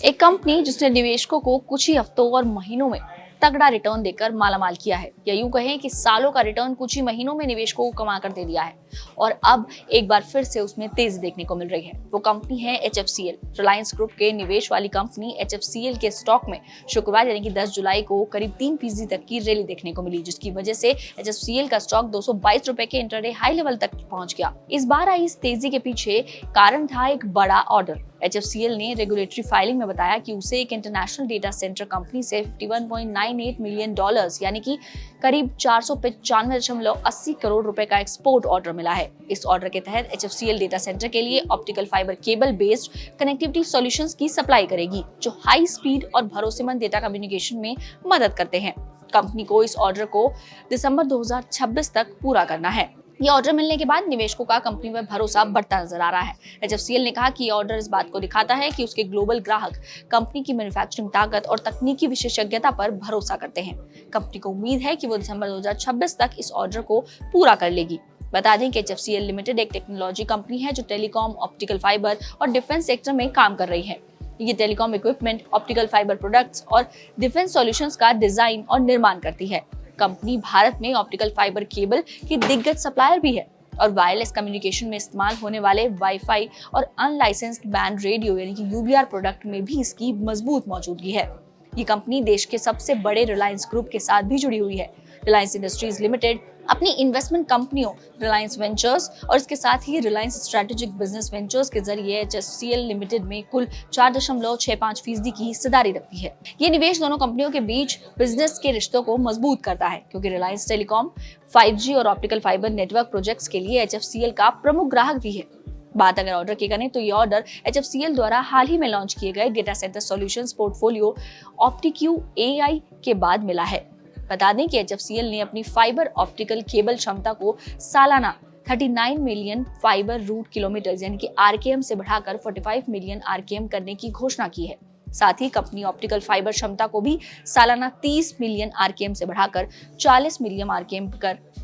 एक कंपनी जिसने निवेशकों को कुछ ही हफ्तों और महीनों में तगड़ा रिटर्न देकर मालामाल किया है, या यूं कहें कि सालों का रिटर्न कुछ ही महीनों में निवेशकों को कमा कर दे दिया है और अब एक बार फिर से उसमें तेजी देखने को मिल रही है। वो कंपनी है HFCL। रिलायंस ग्रुप के निवेश वाली कंपनी HFCL के स्टॉक में शुक्रवार यानी कि 10 जुलाई को करीब 3% तक की रैली देखने को मिली, जिसकी वजह से HFCL का स्टॉक 222 रुपए के इंटरडे हाई लेवल तक पहुंच गया। इस बार आई इस तेजी के पीछे कारण था एक बड़ा ऑर्डर। HFCL ने रेगुलेटरी फाइलिंग में बताया कि उसे एक इंटरनेशनल डेटा सेंटर कंपनी से $51.98 मिलियन यानी कि करीब 495.80 करोड़ रुपए का एक्सपोर्ट ऑर्डर मिला है। इस ऑर्डर के तहत HFCL डेटा सेंटर के लिए optical fibre cable based connectivity solutions की सप्लाई करेगी, जो हाई स्पीड और भरोसेमंद डेटा कम्युनिकेशन में मदद करते हैं। कंपनी को इस ऑर्डर को दिसंबर 2026 तक पूरा करना है। ये ऑर्डर मिलने के बाद निवेशकों का कंपनी पर भरोसा बढ़ता नजर आ रहा है। HFCL ने कहा कि ये ऑर्डर इस बात को दिखाता है कि उसके ग्लोबल ग्राहक कंपनी की मैन्युफैक्चरिंग ताकत और तकनीकी विशेषज्ञता पर भरोसा करते हैं। कंपनी को उम्मीद है कि वो दिसंबर 2026 तक इस ऑर्डर को पूरा कर लेगी। बता दें कि HFCL लिमिटेड एक टेक्नोलॉजी कंपनी है जो टेलीकॉम, ऑप्टिकल फाइबर और डिफेंस सेक्टर में काम कर रही है। ये telecom equipment, optical fibre products और डिफेंस सॉल्यूशंस का डिजाइन और निर्माण करती है। कंपनी भारत में ऑप्टिकल फाइबर केबल की दिग्गज सप्लायर भी है और वायरलेस कम्युनिकेशन में इस्तेमाल होने वाले वाईफाई और अनलाइसेंस्ड बैंड रेडियो यानी कि UBR प्रोडक्ट में भी इसकी मजबूत मौजूदगी है। ये कंपनी देश के सबसे बड़े रिलायंस ग्रुप के साथ भी जुड़ी हुई है। रिलायंस इंडस्ट्रीज लिमिटेड अपनी इन्वेस्टमेंट कंपनियों रिलायंस वेंचर्स और इसके साथ ही रिलायंस स्ट्रेटेजिक बिजनेस वेंचर्स के जरिए HFCL लिमिटेड में कुल 4.65% की हिस्सेदारी रखती है। ये निवेश दोनों कंपनियों के बीच बिजनेस के रिश्तों को मजबूत करता है, क्योंकि रिलायंस टेलीकॉम, 5G और ऑप्टिकल फाइबर नेटवर्क प्रोजेक्ट्स के लिए HFCL का प्रमुख ग्राहक भी है। बात अगर ऑर्डर की करें तो ये ऑर्डर HFCL द्वारा हाल ही में लॉन्च किए गए data centre solutions portfolio OptiQ AI के बाद मिला है। बता दें कि HFCL ने अपनी फाइबर ऑप्टिकल केबल क्षमता को सालाना 39 मिलियन फाइबर रूट किलोमीटर यानी कि RKM से बढ़ाकर 45 मिलियन RKM करने की घोषणा की है। साथ ही कंपनी ऑप्टिकल फाइबर क्षमता को भी सालाना 30 मिलियन RKM से बढ़ाकर 40 मिलियन RKM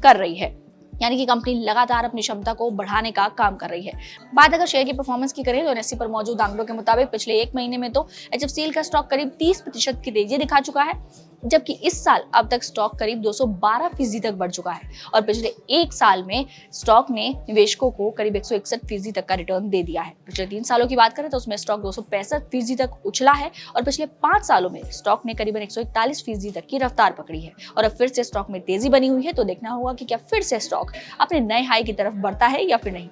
कर रही है, यानी कि कंपनी लगातार अपनी क्षमता को बढ़ाने का काम कर रही है। बात अगर शेयर की परफॉर्मेंस की करें तो NSE पर मौजूद आंकड़ों के मुताबिक पिछले एक महीने में तो HFCL का स्टॉक करीब 30% की तेजी दिखा चुका है, जबकि इस साल अब तक स्टॉक करीब 212% तक बढ़ चुका है और पिछले एक साल में स्टॉक ने निवेशकों को करीब 161% तक का रिटर्न दे दिया है। पिछले 3 सालों की बात करें तो उसमें स्टॉक 265% तक उछला है और पिछले 5 सालों में स्टॉक ने करीबन 141% तक की रफ्तार पकड़ी है और अब फिर से स्टॉक में तेजी बनी हुई है। तो देखना होगा कि क्या फिर से स्टॉक अपने नए हाई की तरफ बढ़ता है या फिर नहीं।